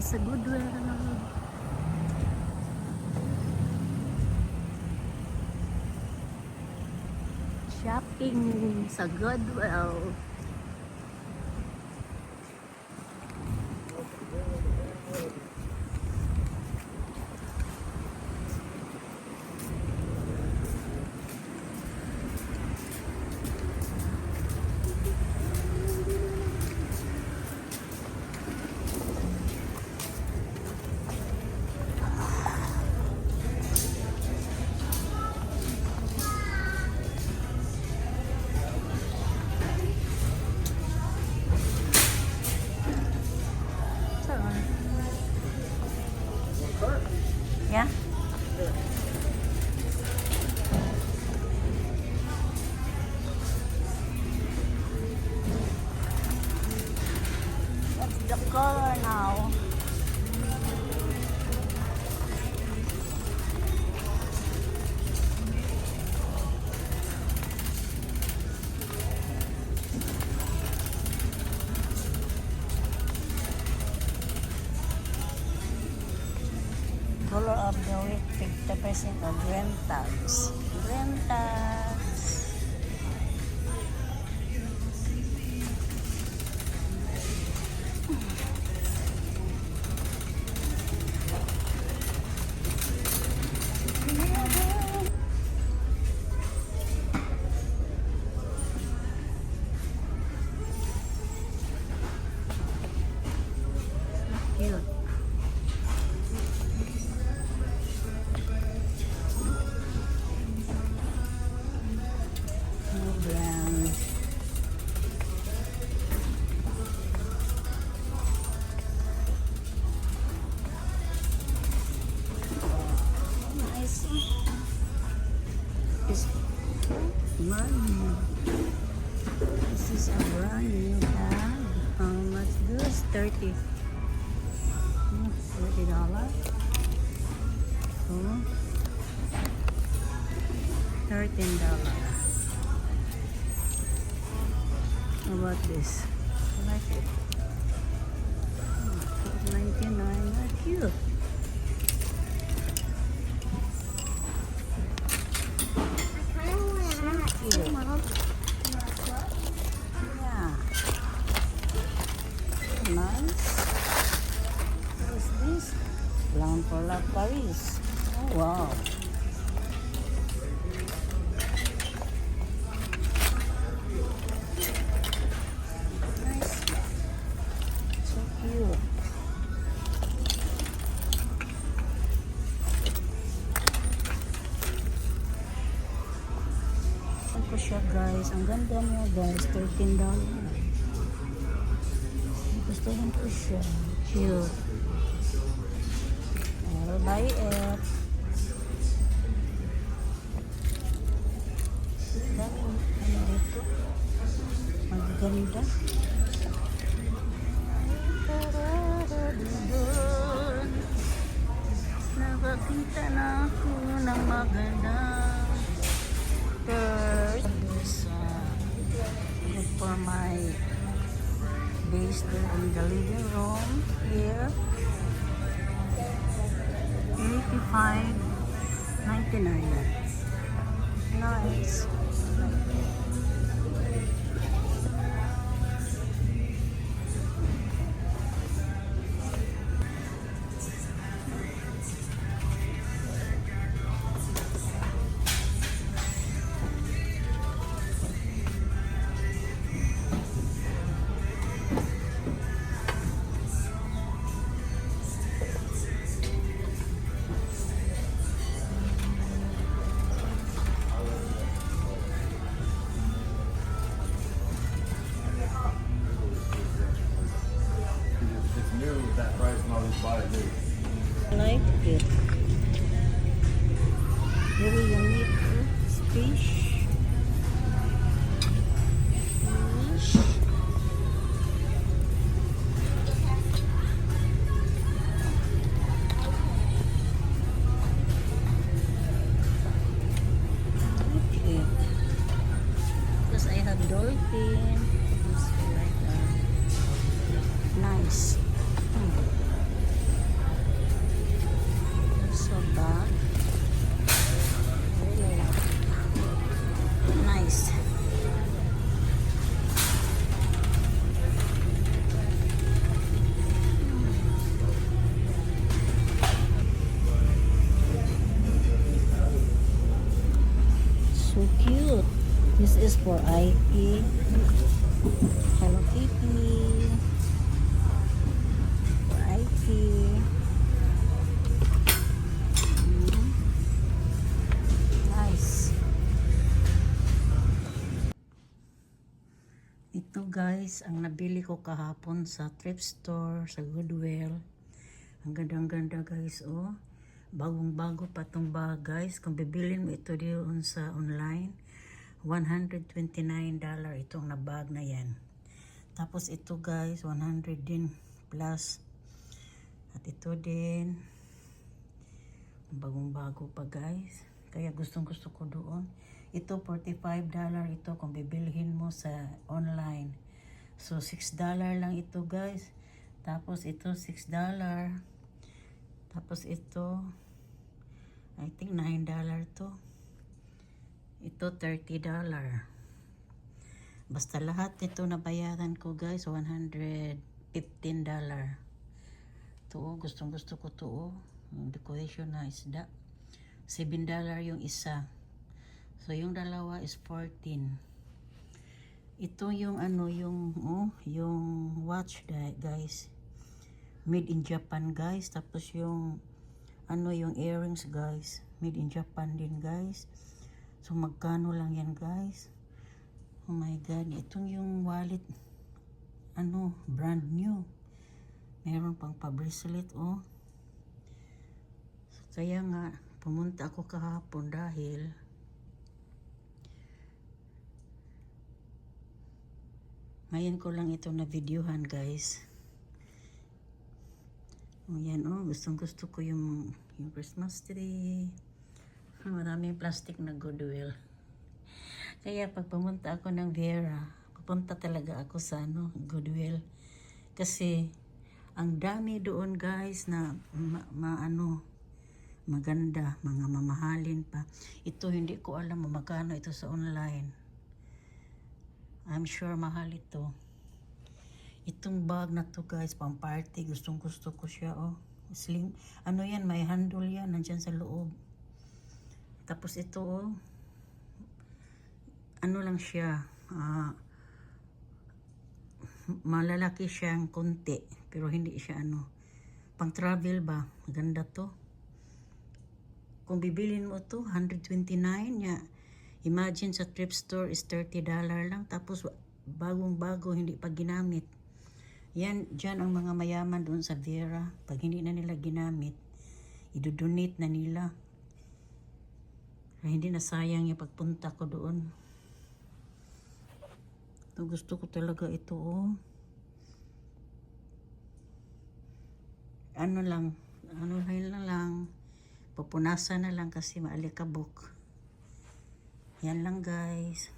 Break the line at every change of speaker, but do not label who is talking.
sa Goodwill. Shopping sa Goodwill. Yeah? What's the color now? Color of the week, 50% of rentals. Rentals. Cute. Brand. Nice. This brand new. This is a brand new bag. How much this? $30. Oh, $13. How about this? I like it. $4.99. How cute. Yeah. Nice. What is this? Blanc pour la Paris. Oh, wow. Ko siya guys, ang ganda niya guys, $13. Gustuhan ko siya, cute. I'll buy it. Ano dito? Magaganda. Nakakita na ako ng maganda. This for my base there in the living room here. $85.99. Nice. I like it. Very unique fish. Okay. Because I have dolphin. It's like nice. for IP. Hello Kitty. For IP. Nice. Ito guys, ang nabili ko kahapon sa thrift store, sa Goodwill. Ang gandang-ganda guys, oh. Bagong-bago pa tong bag guys. Kung bibilin mo ito doon sa online, $129 itong na bag na yan. Tapos ito guys, 100 din plus. At ito din, bagong-bago pa guys. Kaya gustong-gusto ko doon. Ito $45 ito kung bibilhin mo sa online. So $6 lang ito guys. Tapos ito $6. Tapos ito, I think $9 to. Ito $30. Basta lahat nito nabayaran ko guys, $115. Ito, gustong gusto ko to. Yung decoration na isda. $7 yung isa. So yung dalawa is 14. Ito yung ano, yung watch guys. Made in Japan guys. Tapos yung ano, yung earrings guys, made in Japan din guys. So magkano lang yan guys? Oh my god, itong yung wallet, ano, brand new. Meron pang pa-bracelet, oh. So, kaya nga pumunta ako kahapon dahil ngayon ko lang ito na videohan guys. O yan, oh, gustong gusto ko yung Christmas tree. Maraming plastic na Goodwill. Kaya pag pumunta ako ng Vera, pupunta talaga ako sa Goodwill. Kasi ang dami doon guys na maganda, mga mamahalin pa. Ito hindi ko alam magkano ito sa online. I'm sure mahal ito. Itong bag na to guys, pang party, gustong gusto ko siya, oh. Sling, ano yan, may handle yan, nandyan sa loob. Tapos ito, oh, ano lang siya, malalaki siyang konti, pero hindi siya ano, pang travel ba, maganda to. Kung bibilin mo to, $129 niya. Imagine sa thrift store is $30 lang, tapos bagong-bago, hindi pa ginamit. Yan, dyan ang mga mayaman doon sa Vera. Pag hindi na nila ginamit, idodonate na nila. Kaya hindi na sayang yung pagpunta ko doon. Ito, gusto ko talaga ito, oh. Ano lang, pupunasan na lang kasi maalikabok. Yan lang guys.